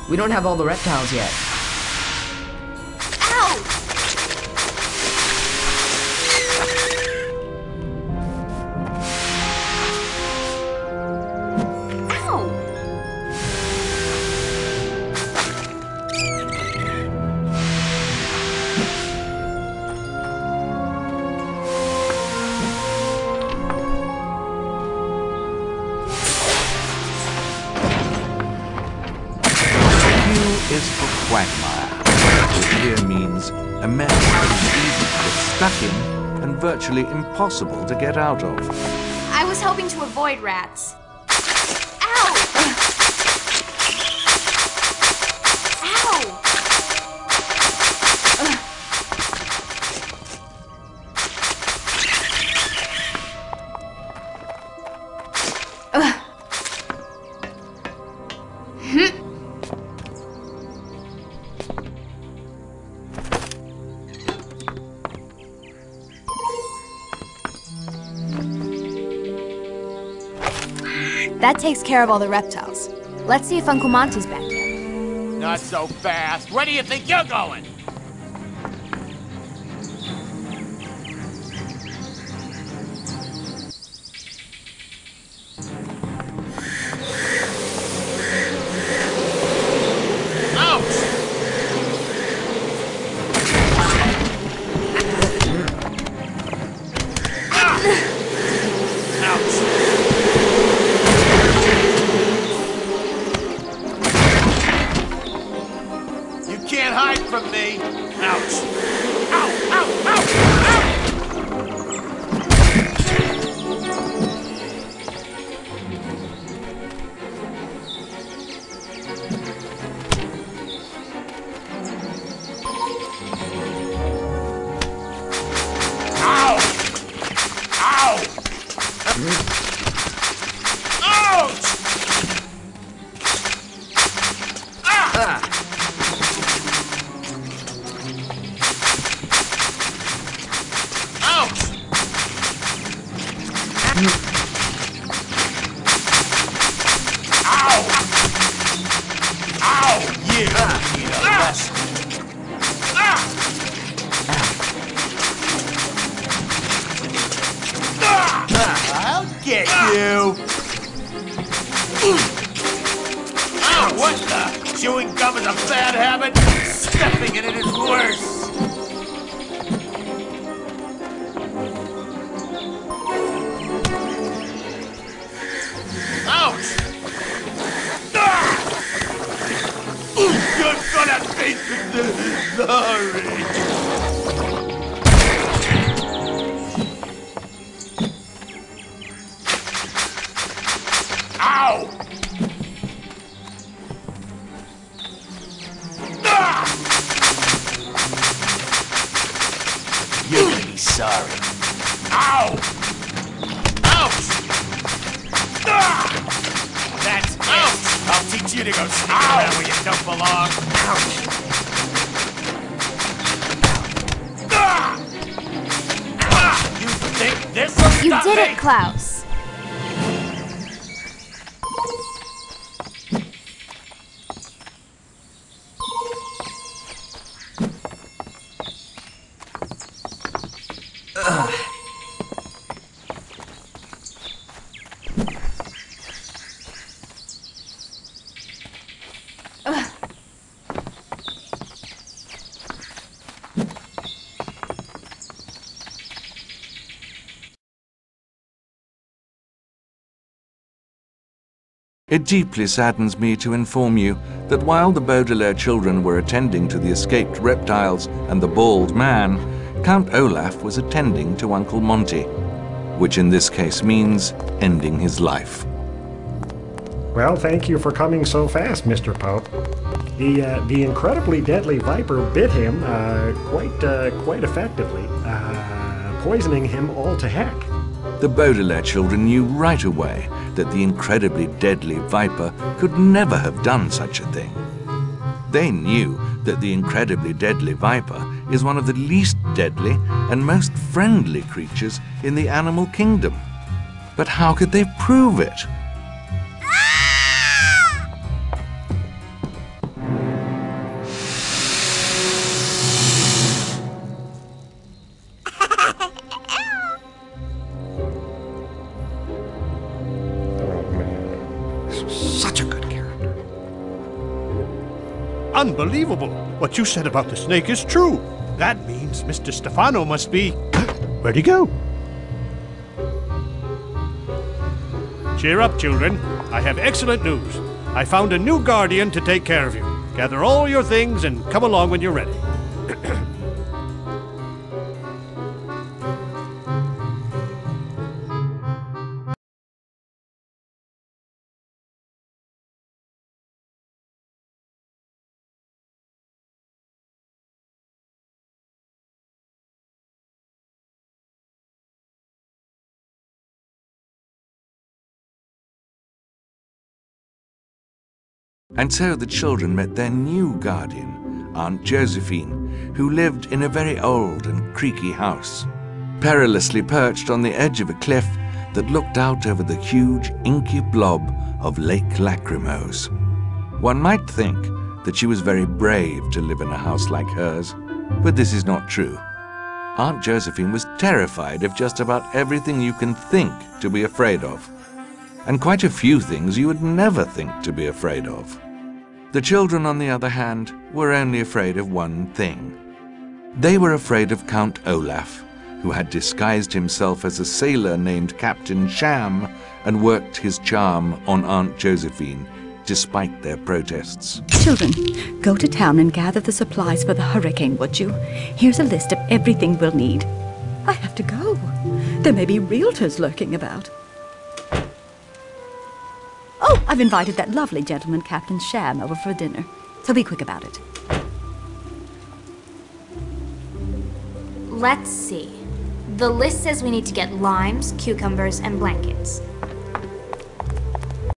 We don't have all the reptiles yet. Ow! Is for quagmire, which here means a mess that is easy to get stuck in and virtually impossible to get out of. I was hoping to avoid rats. Ow! Ow! That takes care of all the reptiles. Let's see if Uncle Monty's back yet. Not so fast. Where do you think you're going? Can't hide from me. Ouch. Ow, ow, ow, ow! Ow! Ow! Ouch! Ah! I'll get you! Oh, what the? Chewing gum is a bad habit? Stuffing in it is worse! Ouch! You're gonna think sorry! Ow! You're gonna be sorry. Ow! Ouch! That's it! I'll teach you to go sneak around where you don't belong. Ouch! You think this'll stop me? You did it, Klaus. It deeply saddens me to inform you that while the Baudelaire children were attending to the escaped reptiles and the bald man, Count Olaf was attending to Uncle Monty, which in this case means ending his life. Well, thank you for coming so fast, Mr. Pope. The incredibly deadly viper bit him quite effectively, poisoning him all to heck. The Baudelaire children knew right away that the incredibly deadly viper could never have done such a thing. They knew that the incredibly deadly viper is one of the least deadly and most friendly creatures in the animal kingdom. But how could they prove it? Unbelievable! What you said about the snake is true. That means Mr. Stefano must be... Where'd he go? Cheer up, children. I have excellent news. I found a new guardian to take care of you. Gather all your things and come along when you're ready. And so the children met their new guardian, Aunt Josephine, who lived in a very old and creaky house, perilously perched on the edge of a cliff that looked out over the huge, inky blob of Lake Lachrymose. One might think that she was very brave to live in a house like hers, but this is not true. Aunt Josephine was terrified of just about everything you can think to be afraid of, and quite a few things you would never think to be afraid of. The children, on the other hand, were only afraid of one thing. They were afraid of Count Olaf, who had disguised himself as a sailor named Captain Sham and worked his charm on Aunt Josephine, despite their protests. Children, go to town and gather the supplies for the hurricane, would you? Here's a list of everything we'll need. I have to go. There may be realtors lurking about. Oh, I've invited that lovely gentleman, Captain Sham, over for dinner. So be quick about it. Let's see. The list says we need to get limes, cucumbers, and blankets.